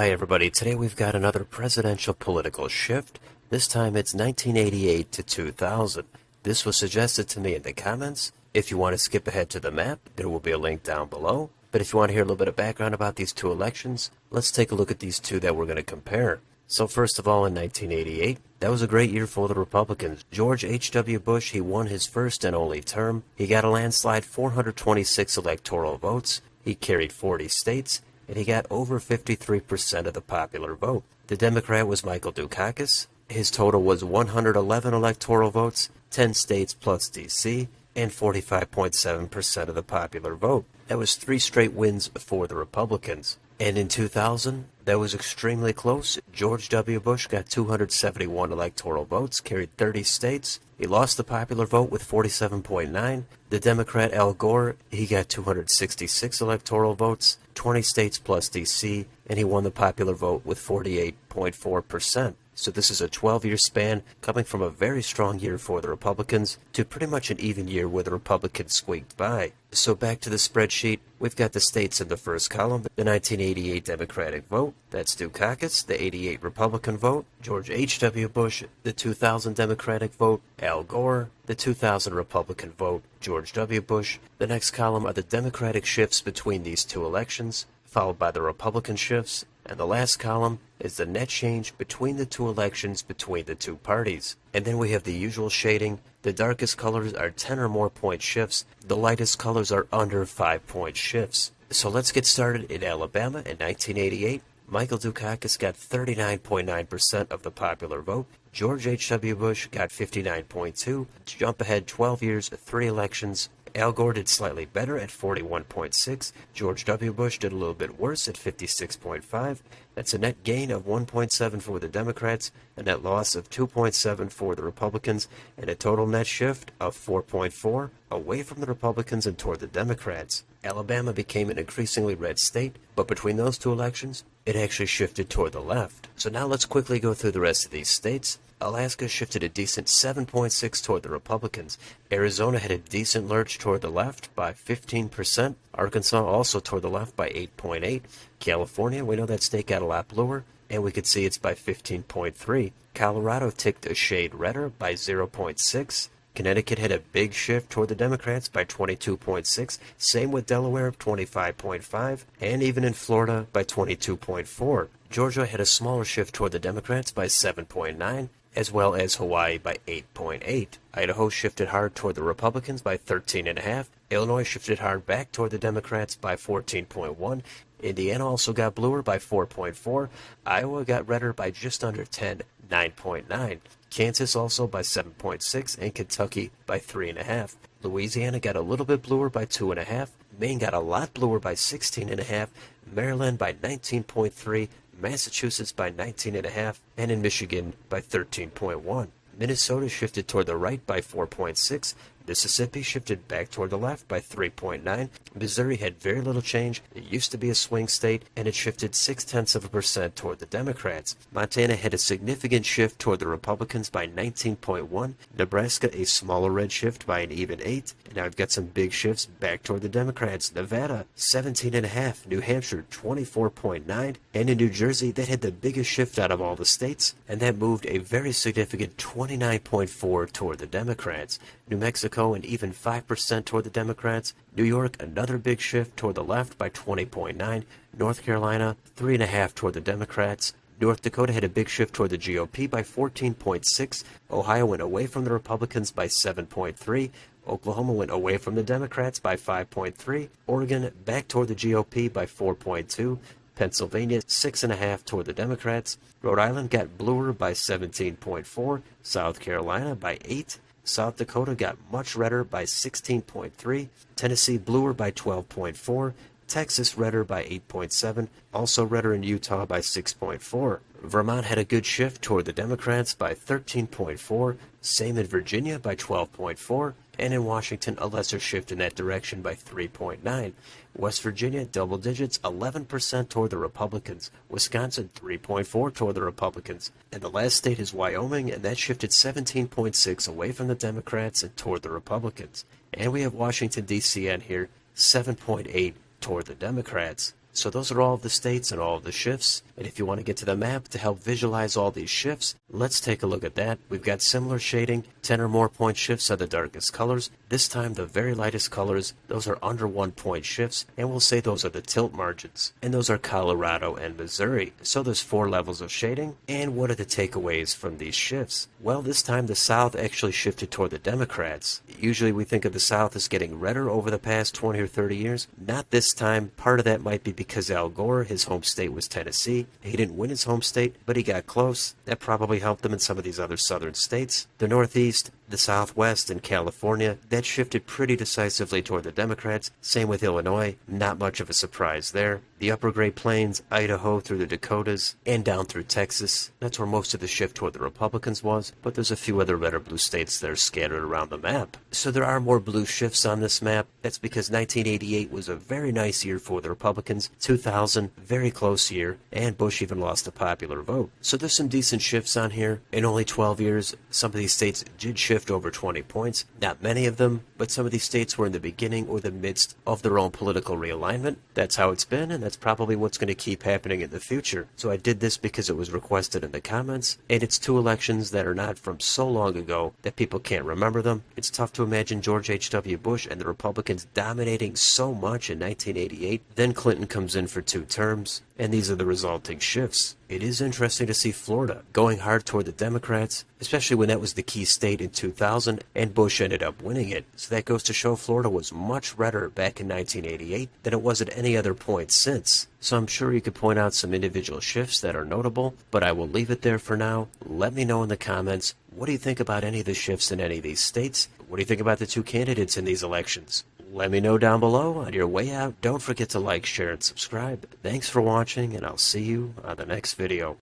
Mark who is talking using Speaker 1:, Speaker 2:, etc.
Speaker 1: Hi everybody, today we've got another presidential political shift. This time it's 1988 to 2000. This was suggested to me in the comments. If you want to skip ahead to the map, there will be a link down below. But if you want to hear a little bit of background about these two elections, let's take a look at these two that we're going to compare. So first of all, in 1988, that was a great year for the Republicans. George H.W. Bush, he won his first and only term. He got a landslide 426 electoral votes. He carried 40 states. And he got over 53% of the popular vote. The Democrat was Michael Dukakis. His total was 111 electoral votes, 10 states plus D.C., and 45.7% of the popular vote. That was 3 straight wins for the Republicans. And in 2000, that was extremely close. George W. Bush got 271 electoral votes, carried 30 states. He lost the popular vote with 47.9. The Democrat Al Gore, he got 266 electoral votes, 20 states plus D.C., and he won the popular vote with 48.4%. So this is a 12-year span coming from a very strong year for the Republicans to pretty much an even year where the Republicans squeaked by. So back to the spreadsheet, we've got the states in the first column. The 1988 Democratic vote, that's Dukakis. The 88 Republican vote, George H.W. Bush. The 2000 Democratic vote, Al Gore. The 2000 Republican vote, George W. Bush. The next column are the Democratic shifts between these two elections, followed by the Republican shifts. And the last column is the net change between the two elections between the two parties. And then we have the usual shading. The darkest colors are 10 or more point shifts. The lightest colors are under 5-point shifts. So let's get started in Alabama in 1988. Michael Dukakis got 39.9% of the popular vote. George H.W. Bush got 59.2%. Jump ahead 12 years, 3 elections. Al Gore did slightly better at 41.6. George W. Bush did a little bit worse at 56.5. That's a net gain of 1.7 for the Democrats, a net loss of 2.7 for the Republicans, and a total net shift of 4.4 away from the Republicans and toward the Democrats. Alabama became an increasingly red state, but between those two elections, it actually shifted toward the left. So now let's quickly go through the rest of these states. Alaska shifted a decent 7.6 toward the Republicans. Arizona had a decent lurch toward the left by 15%. Arkansas also toward the left by 8.8. California, we know that state got a lot bluer, and we could see it's by 15.3. Colorado ticked a shade redder by 0.6. Connecticut had a big shift toward the Democrats by 22.6, same with Delaware of 25.5, and even in Florida by 22.4. Georgia had a smaller shift toward the Democrats by 7.9, as well as Hawaii by 8.8. Idaho shifted hard toward the Republicans by 13.5. Illinois shifted hard back toward the Democrats by 14.1. Indiana also got bluer by 4.4. Iowa got redder by just under 10, 9.9. Kansas also by 7.6, and Kentucky by 3.5. Louisiana got a little bit bluer by 2.5. Maine got a lot bluer by 16.5. Maryland by 19.3. Massachusetts by 19.5, and in Michigan by 13.1. Minnesota shifted toward the right by 4.6. Mississippi shifted back toward the left by 3.9. Missouri had very little change. It used to be a swing state, and it shifted 0.6% toward the Democrats. Montana had a significant shift toward the Republicans by 19.1. Nebraska a smaller red shift by an even 8. And now we've got some big shifts back toward the Democrats. Nevada 17.5. New Hampshire 24.9. And in New Jersey, that had the biggest shift out of all the states, and that moved a very significant 29.4 toward the Democrats. New Mexico an even 5% toward the Democrats. New York another big shift toward the left by 20.9. North Carolina 3.5 toward the Democrats. North Dakota had a big shift toward the GOP by 14.6. Ohio went away from the Republicans by 7.3. Oklahoma went away from the Democrats by 5.3. Oregon back toward the GOP by 4.2. Pennsylvania 6.5 toward the Democrats. Rhode Island got bluer by 17.4. South Carolina by 8. South Dakota got much redder by 16.3. Tennessee bluer by 12.4. Texas redder by 8.7. Also redder in Utah by 6.4. Vermont had a good shift toward the Democrats by 13.4. Same in Virginia by 12.4. And in Washington, a lesser shift in that direction by 3.9. West Virginia, double digits, 11% toward the Republicans. Wisconsin, 3.4 toward the Republicans. And the last state is Wyoming, and that shifted 17.6 away from the Democrats and toward the Republicans. And we have Washington, D.C. on here, 7.8 toward the Democrats. So those are all of the states and all of the shifts. And if you want to get to the map to help visualize all these shifts, let's take a look at that. We've got similar shading. 10 or more point shifts are the darkest colors. This time the very lightest colors, those are under 1 point shifts, and we'll say those are the tilt margins. And those are Colorado and Missouri. So there's 4 levels of shading. And what are the takeaways from these shifts? Well, this time the South actually shifted toward the Democrats. Usually we think of the South as getting redder over the past 20 or 30 years. Not this time. Part of that might be because Al Gore, his home state was Tennessee. He didn't win his home state, but he got close. That probably helped him in some of these other southern states. The Northeast, the Southwest, and California, that shifted pretty decisively toward the Democrats. Same with Illinois. Not much of a surprise there. The Upper Great Plains, Idaho through the Dakotas, and down through Texas. That's where most of the shift toward the Republicans was, but there's a few other red or blue states that are scattered around the map. So there are more blue shifts on this map. That's because 1988 was a very nice year for the Republicans. 2000, very close year, and Bush even lost the popular vote. So there's some decent shifts on here. In only 12 years, some of these states did shift over 20 points. Not many of them, but some of these states were in the beginning or the midst of their own political realignment. That's how it's been, and that's probably what's going to keep happening in the future. So I did this because it was requested in the comments, and it's 2 elections that are not from so long ago that people can't remember them. It's tough to imagine George H.W. Bush and the Republicans dominating so much in 1988. Then Clinton comes in for 2 terms, and these are the resulting shifts. It is interesting to see Florida going hard toward the Democrats, especially when that was the key state in 2000, and Bush ended up winning it. So that goes to show Florida was much redder back in 1988 than it was at any other point since. So I'm sure you could point out some individual shifts that are notable, but I will leave it there for now. Let me know in the comments, what do you think about any of the shifts in any of these states? What do you think about the 2 candidates in these elections? Let me know down below. On your way out, don't forget to like, share, and subscribe. Thanks for watching, and I'll see you on the next video.